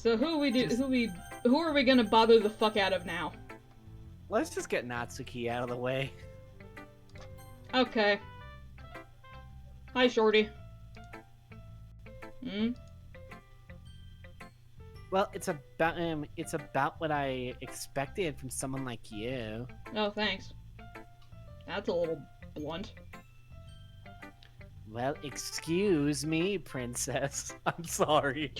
So who are we gonna bother the fuck out of now? Let's just get Natsuki out of the way. Okay. Hi, Shorty. Hmm? Well, it's about what I expected from someone like you. Oh, thanks. That's a little blunt. Well, excuse me, princess. I'm sorry.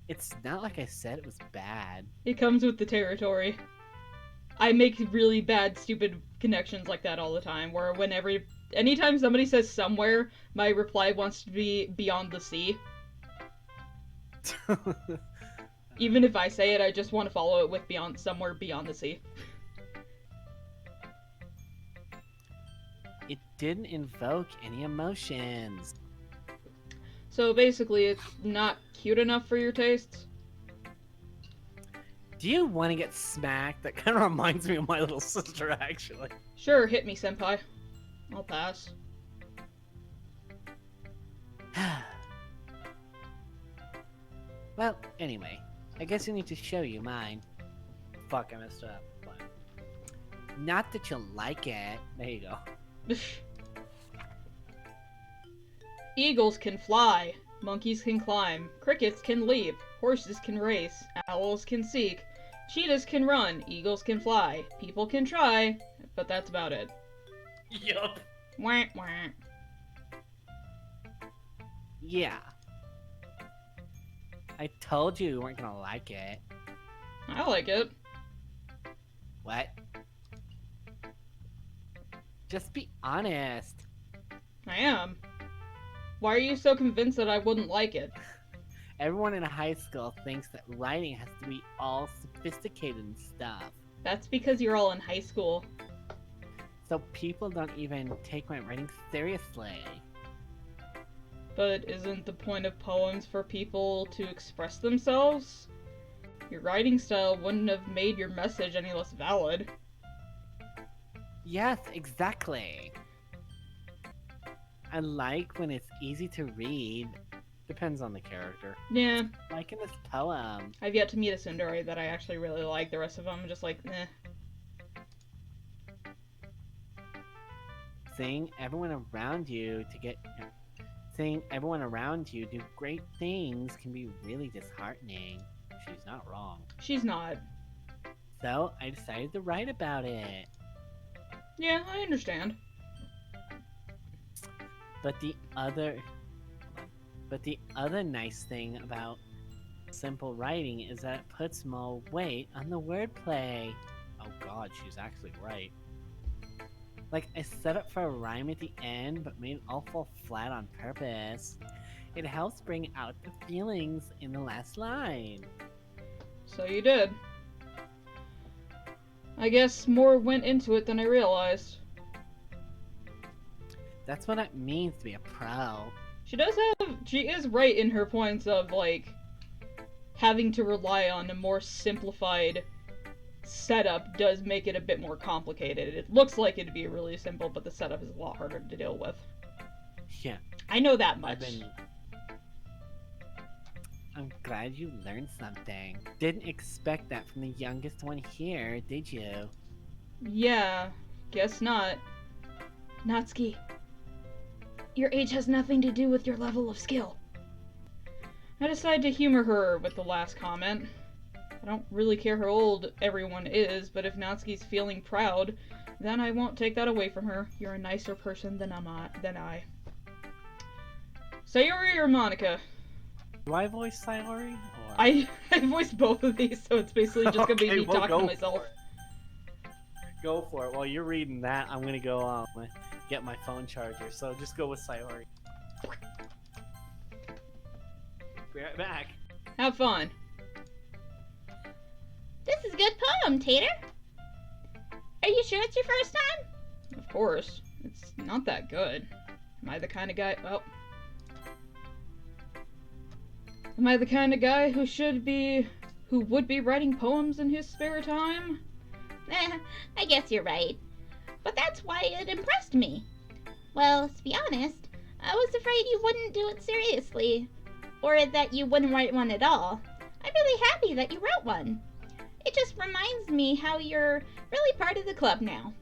It's not like I said it was bad. It comes with the territory. I make really bad, stupid connections like that all the time, where anytime somebody says somewhere, my reply wants to be beyond the sea. Even if I say it, I just want to follow it with somewhere beyond the sea. It didn't invoke any emotions. So basically, it's not cute enough for your tastes? Do you want to get smacked? That kind of reminds me of my little sister, actually. Sure, hit me, senpai. I'll pass. Well, anyway, I guess I need to show you mine. Fuck, I messed up. But not that you'll like it. There you go. Eagles can fly. Monkeys can climb. Crickets can leap. Horses can race. Owls can seek. Cheetahs can run. Eagles can fly. People can try. But that's about it. Yup. Wah, wah. Yeah. I told you weren't gonna like it. I like it. What? Just be honest. I am. Why are you so convinced that I wouldn't like it? Everyone in high school thinks that writing has to be all sophisticated and stuff. That's because you're all in high school. So people don't even take my writing seriously. But isn't the point of poems for people to express themselves? Your writing style wouldn't have made your message any less valid. Yes, exactly. I like when it's easy to read. Depends on the character. Yeah. Like in this poem. I've yet to meet a tsundere that I actually really like. The rest of them, just like, eh. Seeing everyone around you do great things can be really disheartening. She's not wrong. She's not. So I decided to write about it. Yeah, I understand. But the other nice thing about simple writing is that it puts more weight on the wordplay. Oh god, she's actually right. Like, I set up for a rhyme at the end, but made it all fall flat on purpose. It helps bring out the feelings in the last line. So you did. I guess more went into it than I realized. That's what it means to be a pro. She is right in her points of, like, having to rely on a more simplified setup does make it a bit more complicated. It looks like it'd be really simple, but the setup is a lot harder to deal with. Yeah. I know that much. I'm glad you learned something. Didn't expect that from the youngest one here, did you? Yeah, guess not. Natsuki, your age has nothing to do with your level of skill. I decided to humor her with the last comment. I don't really care how old everyone is, but if Natsuki's feeling proud, then I won't take that away from her. You're a nicer person than I. Sayori or Monica? Do I voice Sayori? Or... I voiced both of these, so it's basically just gonna be me talking to myself. Go for it. While you're reading that, I'm gonna go get my phone charger. So just go with Sayori. Be right back. Have fun. This is a good poem, Tater. Are you sure it's your first time? Of course. It's not that good. Am I the kind of guy... Well... Am I the kind of guy who would be writing poems in his spare time? I guess you're right. But that's why it impressed me. Well, to be honest, I was afraid you wouldn't do it seriously. or that you wouldn't write one at all. I'm really happy that you wrote one. It just reminds me how you're really part of the club now.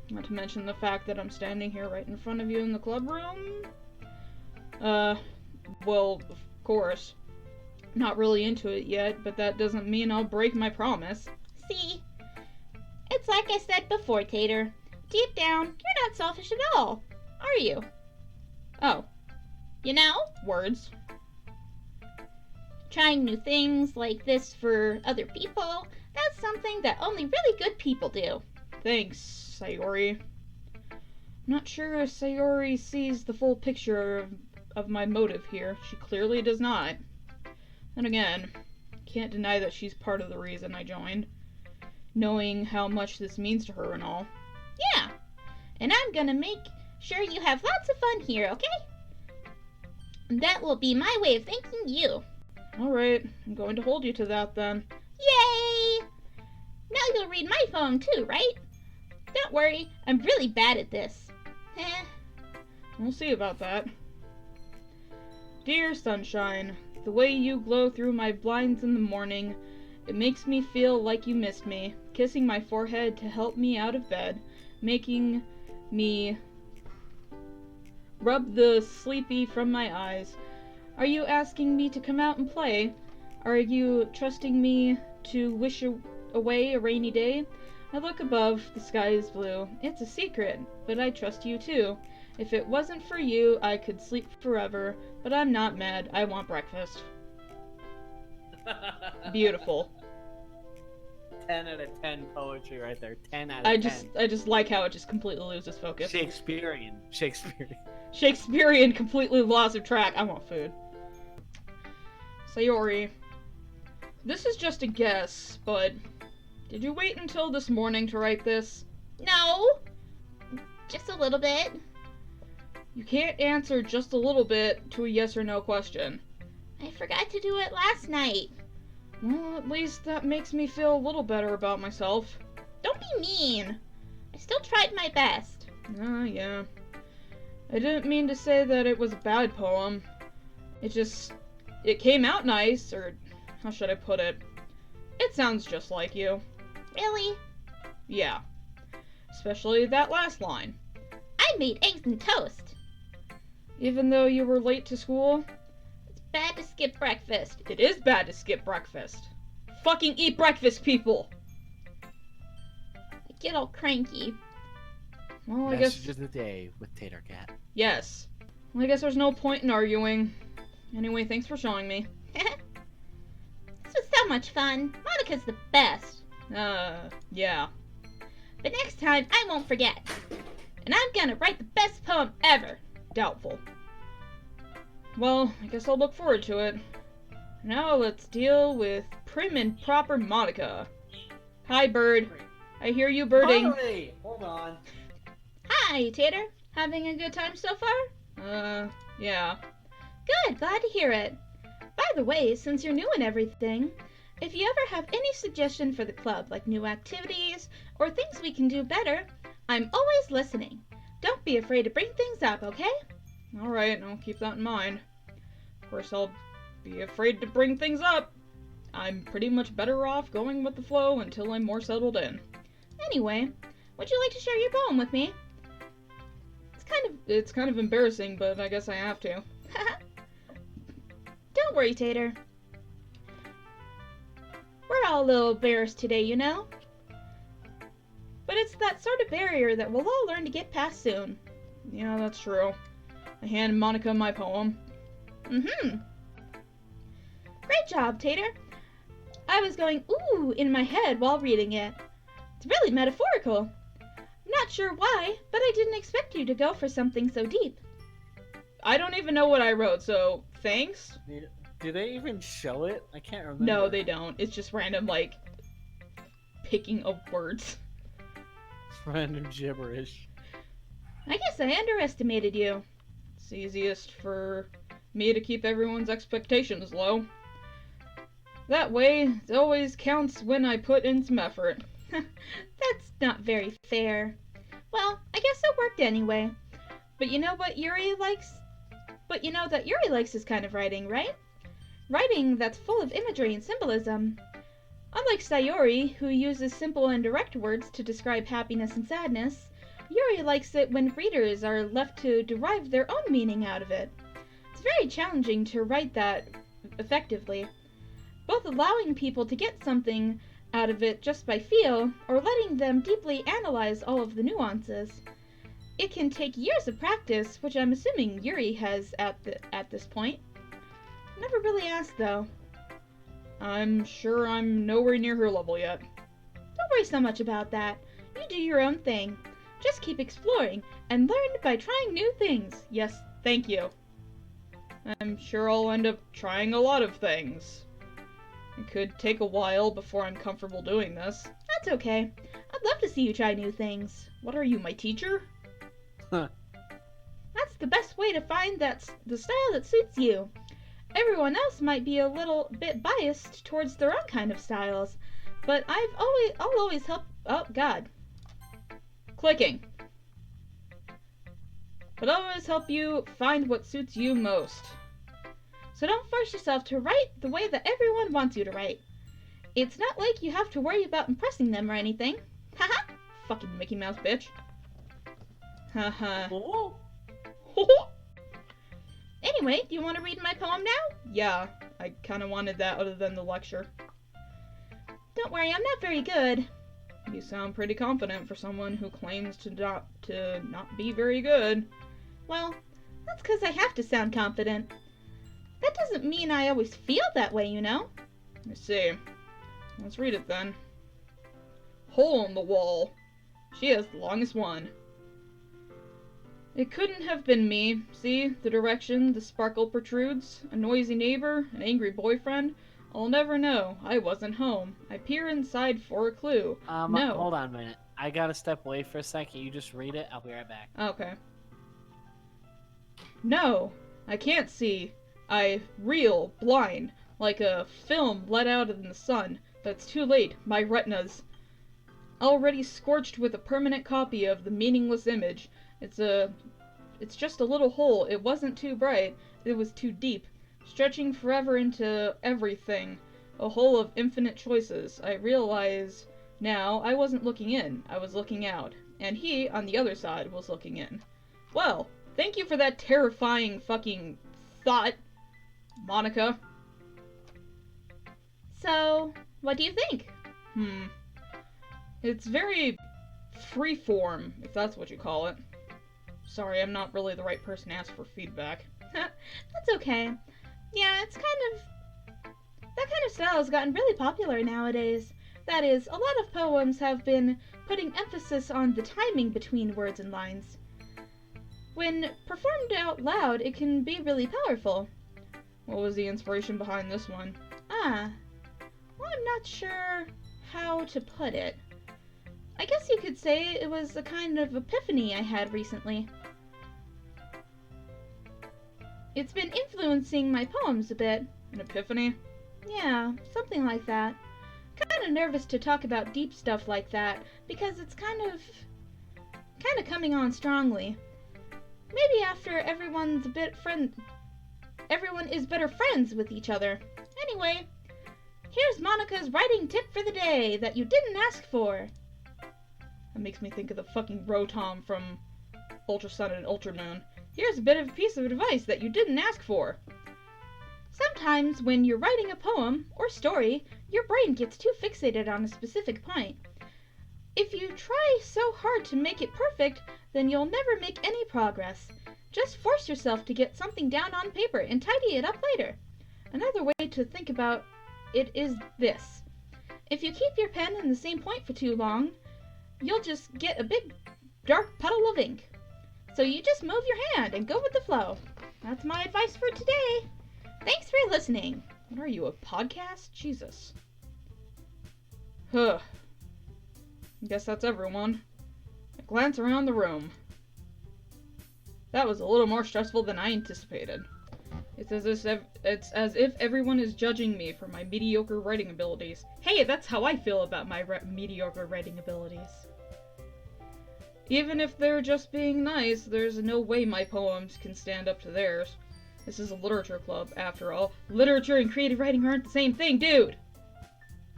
Not to mention the fact that I'm standing here right in front of you in the club room. Well, of course. Not really into it yet, but that doesn't mean I'll break my promise. See? It's like I said before, Tater. Deep down, you're not selfish at all, are you? Oh. You know? Words. Trying new things like this for other people, that's something that only really good people do. Thanks, Sayori. Not sure if Sayori sees the full picture of my motive here. She clearly does not. Then again, can't deny that she's part of the reason I joined, knowing how much this means to her and all. Yeah, and I'm gonna make sure you have lots of fun here, okay? That will be my way of thanking you. Alright, I'm going to hold you to that then. Yay! Now you'll read my poem too, right? Don't worry, I'm really bad at this. We'll see about that. Dear sunshine, the way you glow through my blinds in the morning, it makes me feel like you missed me, kissing my forehead to help me out of bed, making me rub the sleepy from my eyes. Are you asking me to come out and play? Are you trusting me to wish away a rainy day? I look above, the sky is blue. It's a secret, but I trust you too. If it wasn't for you, I could sleep forever, but I'm not mad. I want breakfast. Beautiful. 10 out of 10 poetry right there. 10 out of 10. I just like how it just completely loses focus. Shakespearean. Shakespearean, completely lost of track. I want food. Sayori, this is just a guess, but did you wait until this morning to write this? No, just a little bit. You can't answer just a little bit to a yes or no question. I forgot to do it last night. Well, at least that makes me feel a little better about myself. Don't be mean. I still tried my best. Yeah. I didn't mean to say that it was a bad poem. It came out nice, or how should I put it? It sounds just like you. Really? Yeah. Especially that last line. I made eggs and toast. Even though you were late to school? It's bad to skip breakfast. It is bad to skip breakfast. Fucking eat breakfast, people! I get all cranky. Well, I guess... Message of the day with TaterCat. Yes. Well, I guess there's no point in arguing. Anyway, thanks for showing me. This was so much fun. Monica's the best. Yeah. But next time, I won't forget. And I'm gonna write the best poem ever. Doubtful. Well, I guess I'll look forward to it. Now let's deal with prim and proper Monica. Hi, bird. I hear you birding. Finally! Hold on. Hi, Tater. Having a good time so far? Yeah. Good, glad to hear it. By the way, since you're new and everything, if you ever have any suggestion for the club, like new activities or things we can do better, I'm always listening. Don't be afraid to bring things up, okay? Alright, I'll keep that in mind. Of course, I'll be afraid to bring things up. I'm pretty much better off going with the flow until I'm more settled in. Anyway, would you like to share your poem with me? It's kind of embarrassing, but I guess I have to. Don't worry, Tater. We're all a little embarrassed today, you know? But it's that sort of barrier that we'll all learn to get past soon. Yeah, that's true. I hand Monica my poem. Great job, Tater. I was going ooh in my head while reading it. It's really metaphorical. Not sure why, but I didn't expect you to go for something so deep. I don't even know what I wrote, so thanks. Do they even show it? I can't remember. No, they don't. It's just random, like, picking of words. Random gibberish. I guess I underestimated you. It's easiest for me to keep everyone's expectations low. That way, it always counts when I put in some effort. That's not very fair. Well, I guess it worked anyway. But you know what Yuri likes? But you know that Yuri likes this kind of writing, right? Writing that's full of imagery and symbolism. Unlike Sayori, who uses simple and direct words to describe happiness and sadness, Yuri likes it when readers are left to derive their own meaning out of it. It's very challenging to write that effectively, both allowing people to get something out of it just by feel, or letting them deeply analyze all of the nuances. It can take years of practice, which I'm assuming Yuri has at this point. Never really asked, though. I'm sure I'm nowhere near her level yet. Don't worry so much about that. You do your own thing. Just keep exploring and learn by trying new things. Yes, thank you. I'm sure I'll end up trying a lot of things. It could take a while before I'm comfortable doing this. That's okay. I'd love to see you try new things. What are you, my teacher? Huh. That's the best way to find the style that suits you. Everyone else might be a little bit biased towards their own kind of styles, but I'll always help. Oh God. Clicking. But I'll always help you find what suits you most. So don't force yourself to write the way that everyone wants you to write. It's not like you have to worry about impressing them or anything. Haha. Fucking Mickey Mouse bitch. Haha. Oh. Anyway, do you want to read my poem now? Yeah, I kinda wanted that other than the lecture. Don't worry, I'm not very good. You sound pretty confident for someone who claims to not be very good. Well, that's because I have to sound confident. That doesn't mean I always feel that way, you know? Let me see. Let's read it then. Hole in the wall. She has the longest one. It couldn't have been me. See, the direction the sparkle protrudes. A noisy neighbor, an angry boyfriend. I'll never know. I wasn't home. I peer inside for a clue. No. Hold on a minute. I gotta step away for a second. You just read it. I'll be right back. Okay. No, I can't see. I reel, blind, like a film let out in the sun. But it's too late. My retinas. Already scorched with a permanent copy of the meaningless image. It's just a little hole. It wasn't too bright. It was too deep. Stretching forever into everything. A hole of infinite choices. I realize now I wasn't looking in. I was looking out. And he, on the other side, was looking in. Well, thank you for that terrifying fucking thought, Monica. So, what do you think? It's very freeform, if that's what you call it. Sorry, I'm not really the right person to ask for feedback. That's okay. Yeah, that kind of style has gotten really popular nowadays. That is, a lot of poems have been putting emphasis on the timing between words and lines. When performed out loud, it can be really powerful. What was the inspiration behind this one? Well, I'm not sure how to put it. I guess you could say it was a kind of epiphany I had recently. It's been influencing my poems a bit. An epiphany? Yeah, something like that. Kinda nervous to talk about deep stuff like that, because it's kind of coming on strongly. Maybe after everyone is better friends with each other. Anyway, here's Monica's writing tip for the day that you didn't ask for. That makes me think of the fucking Rotom from Ultra Sun and Ultra Moon. Here's a bit of a piece of advice that you didn't ask for. Sometimes when you're writing a poem or story, your brain gets too fixated on a specific point. If you try so hard to make it perfect, then you'll never make any progress. Just force yourself to get something down on paper and tidy it up later. Another way to think about it is this. If you keep your pen in the same point for too long, you'll just get a big dark puddle of ink. So you just move your hand and go with the flow. That's my advice for today. Thanks for listening. What are you, a podcast? Jesus. Huh. I guess that's everyone. I glance around the room. That was a little more stressful than I anticipated. It's as if everyone is judging me for my mediocre writing abilities. Hey, that's how I feel about my mediocre writing abilities. Even if they're just being nice, there's no way my poems can stand up to theirs. This is a literature club, after all. Literature and creative writing aren't the same thing, dude!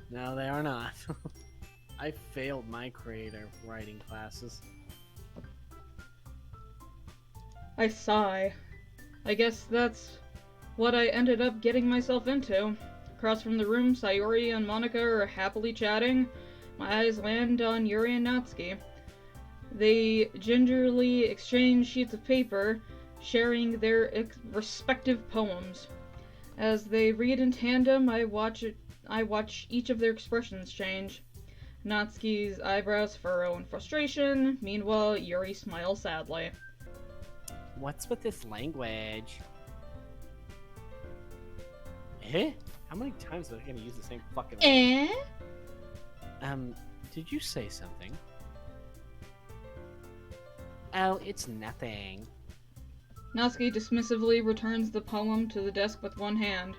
No, they are not. I failed my creative writing classes. I sigh. I guess that's what I ended up getting myself into. Across from the room, Sayori and Monica are happily chatting. My eyes land on Yuri and Natsuki. They gingerly exchange sheets of paper, sharing their respective poems. As they read in tandem, I watch each of their expressions change. Natsuki's eyebrows furrow in frustration. Meanwhile, Yuri smiles sadly. What's with this language? Eh? How many times am I gonna use the same fucking language? Did you say something? Oh, it's nothing. Natsuki dismissively returns the poem to the desk with one hand.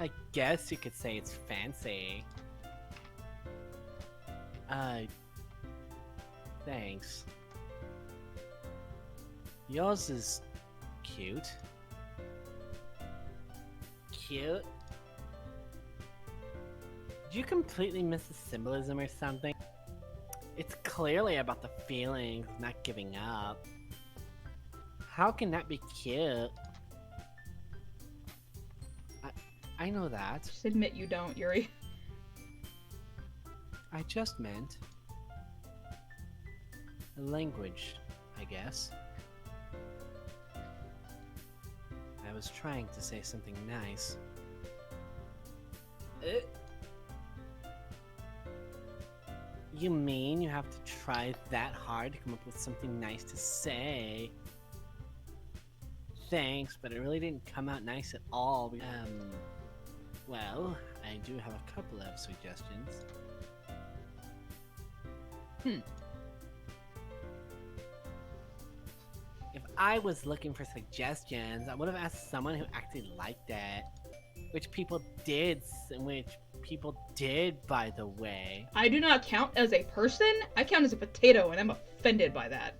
I guess you could say it's fancy. Thanks. Yours is cute. Cute? Did you completely miss the symbolism or something? It's clearly about the feelings, not giving up. How can that be cute? I know that. Just admit you don't, Yuri. I just meant the language, I guess. I was trying to say something nice. You mean you have to try that hard to come up with something nice to say? Thanks, but it really didn't come out nice at all. Well, I do have a couple of suggestions. If I was looking for suggestions, I would have asked someone who actually liked it. Which people did, by the way. I do not count as a person. I count as a potato, and I'm offended by that.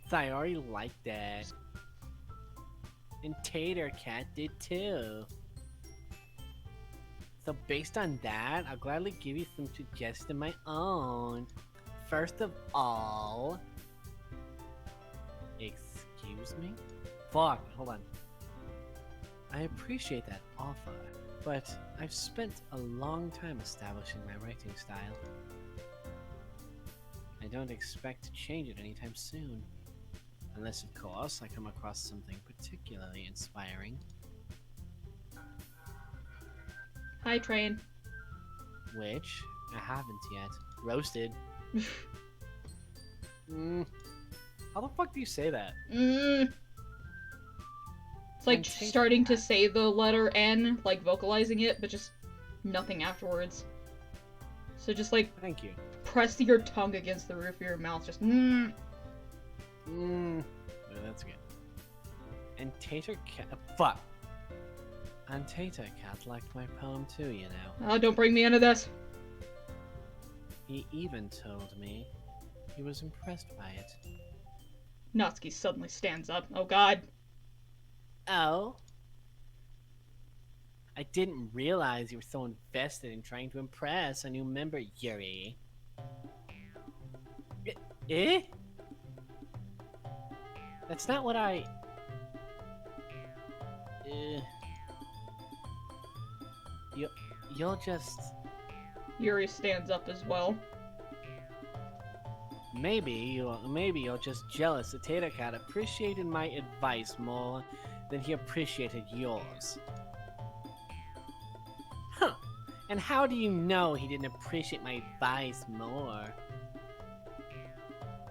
Sayori liked it. And TaterCat did too. So based on that, I'll gladly give you some suggestions of my own. First of all... Excuse me? Fuck, hold on. I appreciate that offer, but I've spent a long time establishing my writing style. I don't expect to change it anytime soon. Unless, of course, I come across something particularly inspiring. Hi, Train. Which I haven't yet. Roasted. How the fuck do you say that? It's like starting to say the letter N, like vocalizing it, but just nothing afterwards. So just like, thank you. Press your tongue against the roof of your mouth, just Oh, that's good. And TaterCat, fuck. And TaterCat liked my poem too, you know. Oh, don't bring me into this. He even told me he was impressed by it. Natsuki suddenly stands up. Oh god. Oh? I didn't realize you were so invested in trying to impress a new member, Yuri. Eh? That's not what I... You'll just... Yuri stands up as well. Maybe you're just jealous that TaterCat appreciated my advice more than he appreciated yours. Huh. And how do you know he didn't appreciate my advice more?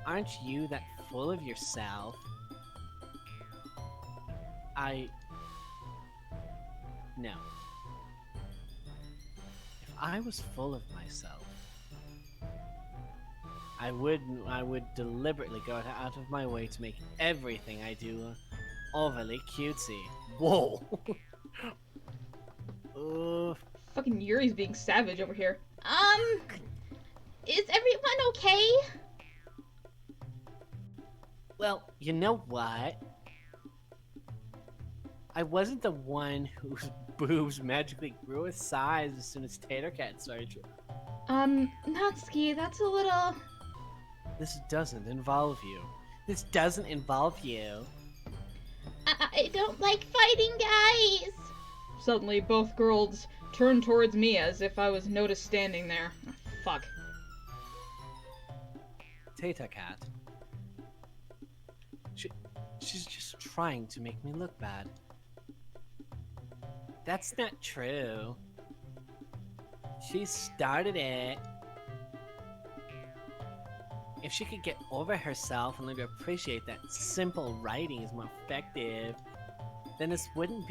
Aren't you that full of yourself? No. If I was full of myself, I would deliberately go out of my way to make everything I do overly cutesy. Whoa! Fucking Yuri's being savage over here. Is everyone okay? Well, you know what? I wasn't the one whose boobs magically grew a size as soon as TaterCat started. Natsuki, that's a little... This doesn't involve you. This doesn't involve you. I don't like fighting guys! Suddenly, both girls turned towards me as if I was noticed standing there. Oh, fuck. TaterCat. She's just trying to make me look bad. That's not true. She started it. If she could get over herself and learn to appreciate that simple writing is more effective, then this wouldn't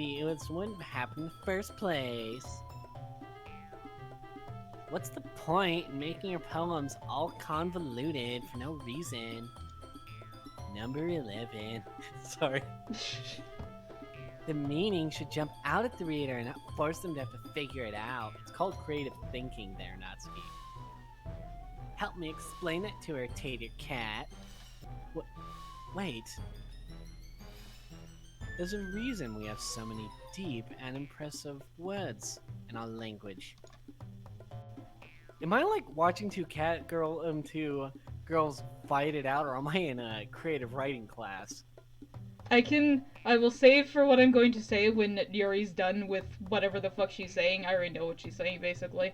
happen in the first place. What's the point in making your poems all convoluted for no reason? Number 11. Sorry. The meaning should jump out at the reader and not force them to have to figure it out. It's called creative thinking there, Natsuki. Help me explain that to her, TaterCat. Wait. There's a reason we have so many deep and impressive words in our language. Am I like watching two girls fight it out, or am I in a creative writing class? I will save for what I'm going to say when Yuri's done with whatever the fuck she's saying. I already know what she's saying, basically.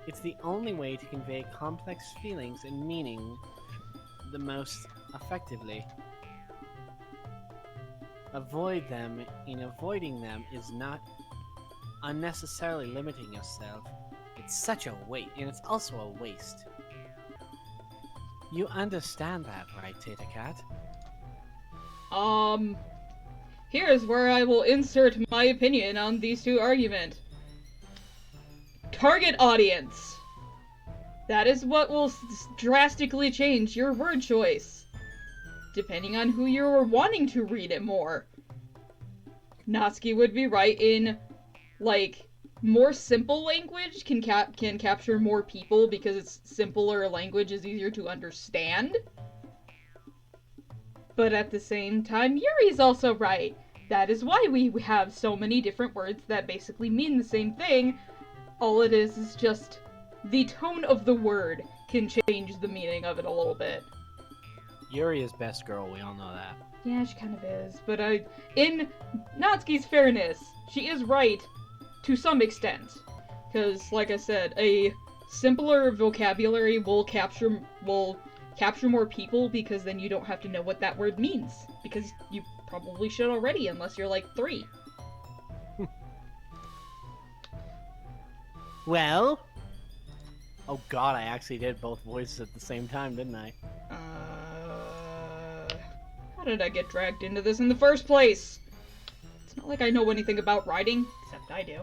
It's the only way to convey complex feelings and meaning the most effectively. Avoiding them is not unnecessarily limiting yourself. It's such a waste, and it's also a waste. You understand that, right, TaterCat? Here's where I will insert my opinion on these two arguments. Target audience. That is what will drastically change your word choice, depending on who you're wanting to read it more. Natsuki would be right in, like, more simple language can capture more people because it's simpler language is easier to understand. But at the same time, Yuri's also right. That is why we have so many different words that basically mean the same thing. All it is just the tone of the word can change the meaning of it a little bit. Yuri is best girl, we all know that. Yeah, she kind of is. But in Natsuki's fairness, she is right to some extent. Because, like I said, a simpler vocabulary will capture more people, because then you don't have to know what that word means. Because you probably should already, unless you're like 3. Well? Oh god, I actually did both voices at the same time, didn't I? How did I get dragged into this in the first place? It's not like I know anything about writing, except I do.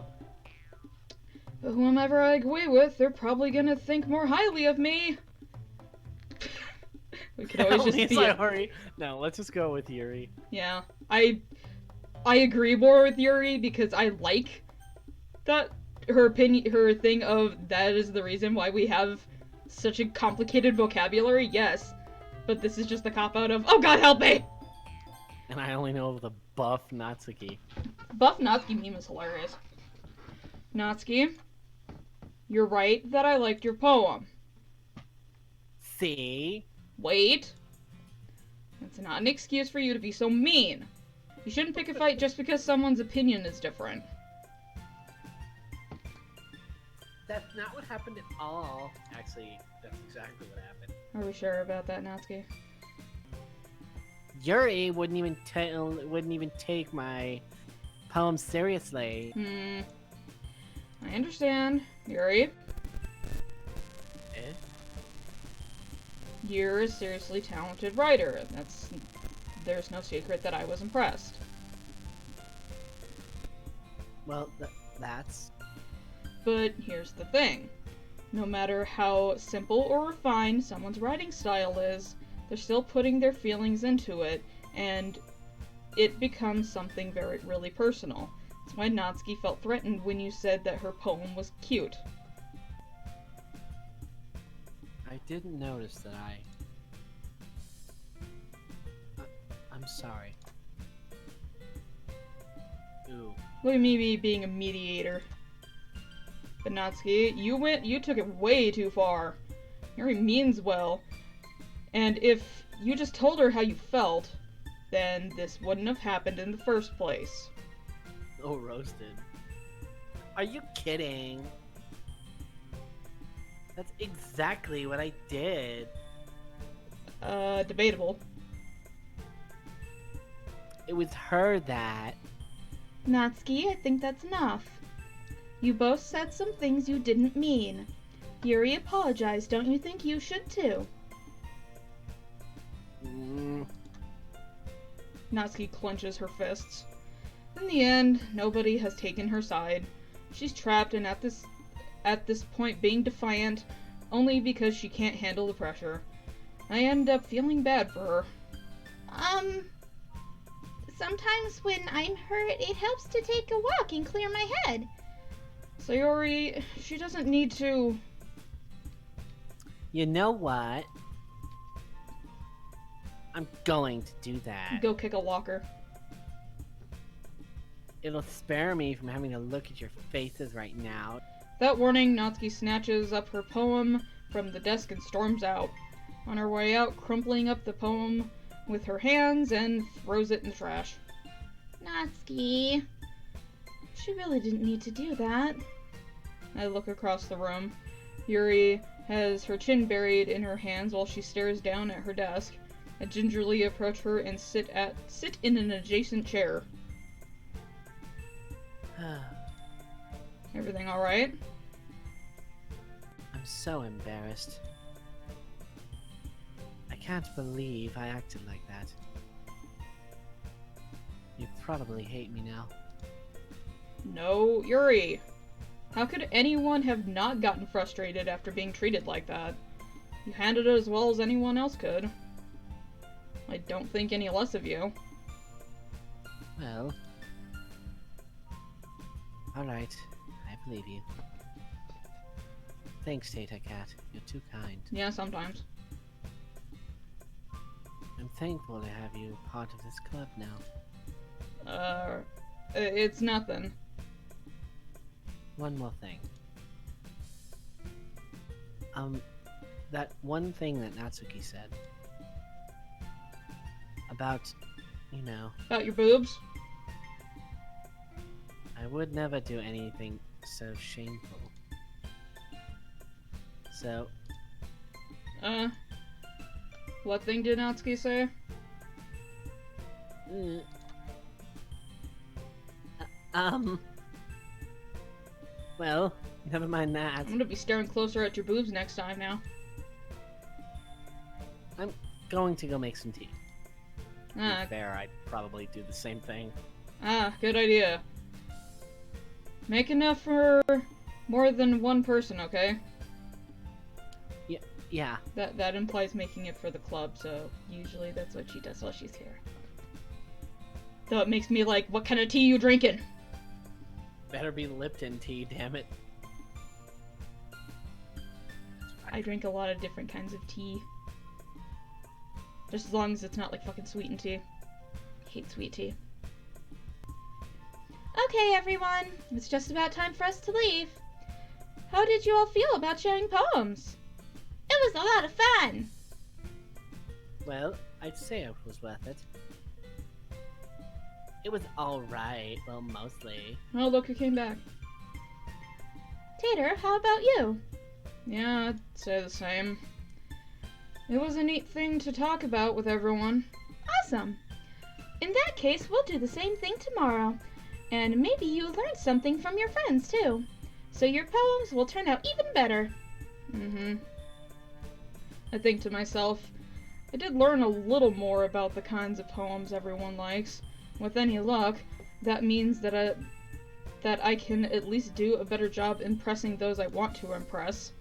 But whomever I agree with, they're probably gonna think more highly of me. We could always just be No, let's just go with Yuri. Yeah, I agree more with Yuri because I like that her thing of that is the reason why we have such a complicated vocabulary. Yes, but this is just the cop out of, oh god help me. And I only know the buff Natsuki. Buff Natsuki meme is hilarious. Natsuki, you're right that I liked your poem. See? Wait. That's not an excuse for you to be so mean. You shouldn't pick a fight just because someone's opinion is different. That's not what happened at all. Actually, that's exactly what happened. Are we sure about that, Natsuki? Yuri wouldn't even take my poem seriously. I understand. Yuri? You're a seriously talented writer. There's no secret that I was impressed. Well, that's... But here's the thing. No matter how simple or refined someone's writing style is, they're still putting their feelings into it, and it becomes something really personal. That's why Natsuki felt threatened when you said that her poem was cute. I didn't notice that I'm sorry. Ooh. Look at me being a mediator. But Natsuki, you took it way too far. Yuri means well. And if you just told her how you felt, then this wouldn't have happened in the first place. Oh, roasted. Are you kidding? That's exactly what I did. Debatable. It was her that... Natsuki, I think that's enough. You both said some things you didn't mean. Yuri apologized, don't you think you should too? Natsuki clenches her fists. In the end, nobody has taken her side. She's trapped and at this point being defiant only because she can't handle the pressure. I end up feeling bad for her. Sometimes when I'm hurt, it helps to take a walk and clear my head. Sayori, she doesn't need to... You know what? I'm going to do that. Go kick a locker. It'll spare me from having to look at your faces right now. That warning, Natsuki snatches up her poem from the desk and storms out. On her way out, crumpling up the poem with her hands and throws it in the trash. Natsuki, she really didn't need to do that. I look across the room. Yuri has her chin buried in her hands while she stares down at her desk. I gingerly approach her and sit in an adjacent chair. Everything alright? I'm so embarrassed. I can't believe I acted like that. You probably hate me now. No, Yuri! How could anyone have not gotten frustrated after being treated like that? You handled it as well as anyone else could. I don't think any less of you. Well... Alright, I believe you. Thanks, TaterCat. You're too kind. Yeah, sometimes. I'm thankful to have you part of this club now. It's nothing. One more thing. That one thing that Natsuki said. About, you know... About your boobs? I would never do anything so shameful. So... What thing did Natsuki say? Well, never mind that. I'm gonna be staring closer at your boobs next time now. I'm going to go make some tea. To Ah, be fair, I'd probably do the same thing. Good idea. Make enough for more than one person, okay? Yeah. That implies making it for the club, so usually that's what she does while she's here. Though it makes me like, what kind of tea you drinking? Better be Lipton tea, damn it. I drink a lot of different kinds of tea. Just as long as it's not like fucking sweetened tea. I hate sweet tea. Okay, everyone, it's just about time for us to leave. How did you all feel about sharing poems? It was a lot of fun. Well, I'd say it was worth it. It was alright, well, mostly. Oh, look who came back. Tater, how about you? Yeah, I'd say the same. It was a neat thing to talk about with everyone. Awesome. In that case, we'll do the same thing tomorrow. And maybe you learned something from your friends, too. So your poems will turn out even better. I think to myself, I did learn a little more about the kinds of poems everyone likes. With any luck, that means that I can at least do a better job impressing those I want to impress.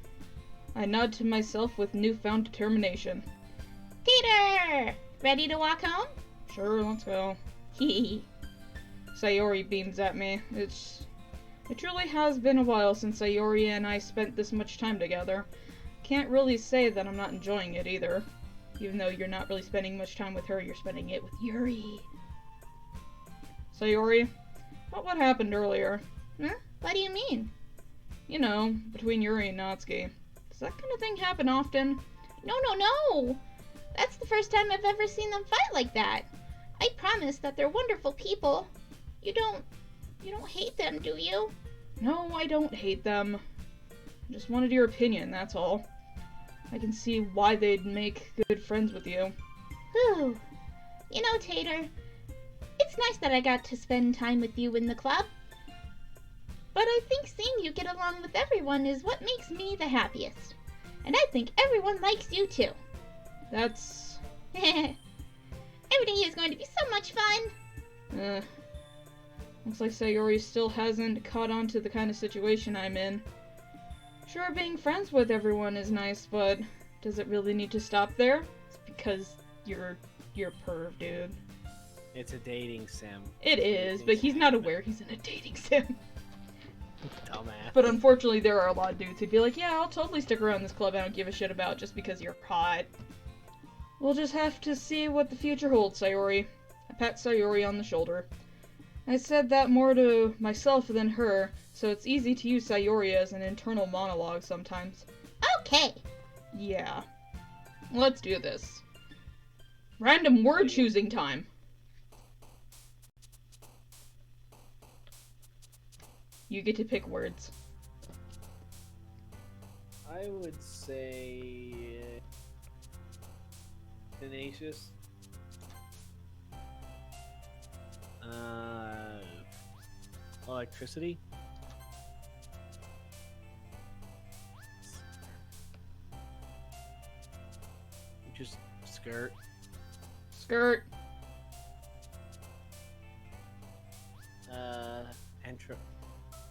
I nod to myself with newfound determination. Tater! Ready to walk home? Sure, let's go. Hee. Sayori beams at me. It truly has been a while since Sayori and I spent this much time together. Can't really say that I'm not enjoying it either. Even though you're not really spending much time with her, you're spending it with Yuri. Sayori, what happened earlier? Huh? What do you mean? You know, between Yuri and Natsuki. Does that kind of thing happen often? No! That's the first time I've ever seen them fight like that. I promise that they're wonderful people. You don't hate them, do you? No, I don't hate them. I just wanted your opinion, that's all. I can see why they'd make good friends with you. Whew. You know, Tater, it's nice that I got to spend time with you in the club. But I think seeing you get along with everyone is what makes me the happiest. And I think everyone likes you too. That's... Everything is going to be so much fun. Looks like Sayori still hasn't caught on to the kind of situation I'm in. Sure, being friends with everyone is nice, but does it really need to stop there? It's because you're perv, dude. It's a dating sim. It is, but he's not aware he's in a dating sim. Dumbass. But unfortunately, there are a lot of dudes who'd be like, yeah, I'll totally stick around this club I don't give a shit about just because you're hot. We'll just have to see what the future holds, Sayori. I pat Sayori on the shoulder. I said that more to myself than her, so it's easy to use Sayori as an internal monologue sometimes. Okay. Yeah. Let's do this. Random word choosing time. You get to pick words. I would say tenacious. Electricity. Just skirt. Skirt.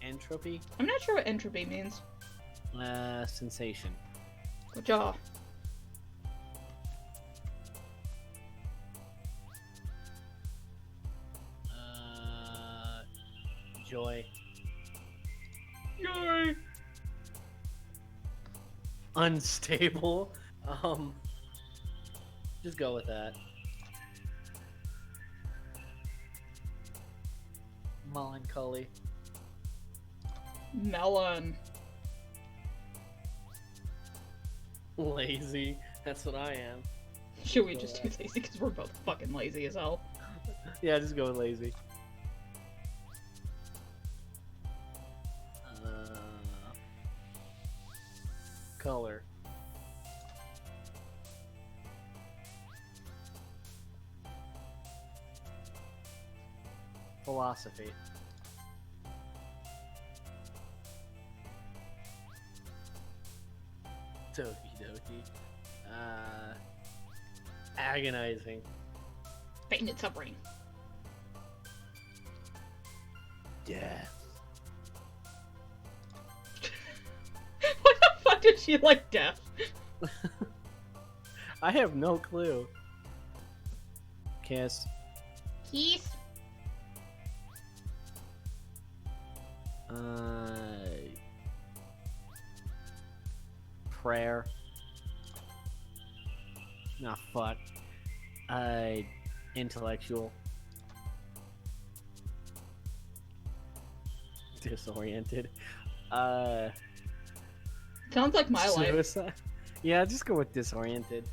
Entropy. I'm not sure what entropy means. Sensation. Good job. Joy. Yay! Unstable. Just go with that. Melancholy. Melon. Lazy. That's what I am. Should we just do lazy? Because we're both fucking lazy as hell. Yeah, just go with lazy. Color. Philosophy. Doki. Agonizing. Pain and suffering. Death. What the fuck did she like death? I have no clue. Kiss. Peace. Prayer. Nah, fuck. Intellectual. Disoriented. Sounds like my life. Suicide. Yeah, just go with disoriented.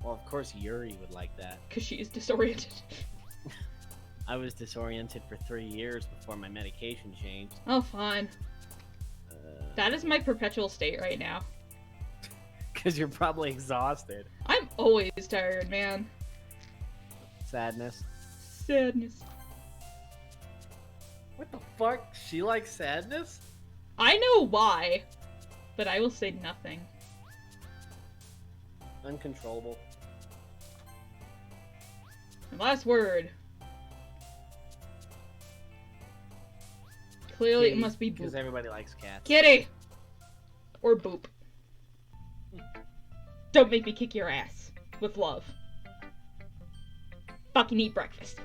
Well, of course Yuri would like that. Because she is disoriented. I was disoriented for 3 years before my medication changed. Oh, fine. That is my perpetual state right now. Because you're probably exhausted. I'm always tired, man. Sadness. Sadness. What the fuck? She likes sadness? I know why, but I will say nothing. Uncontrollable. And last word. Clearly, it must be Because boop. everybody likes cats. Kitty! Or boop. Don't make me kick your ass. With love. Fucking eat breakfast.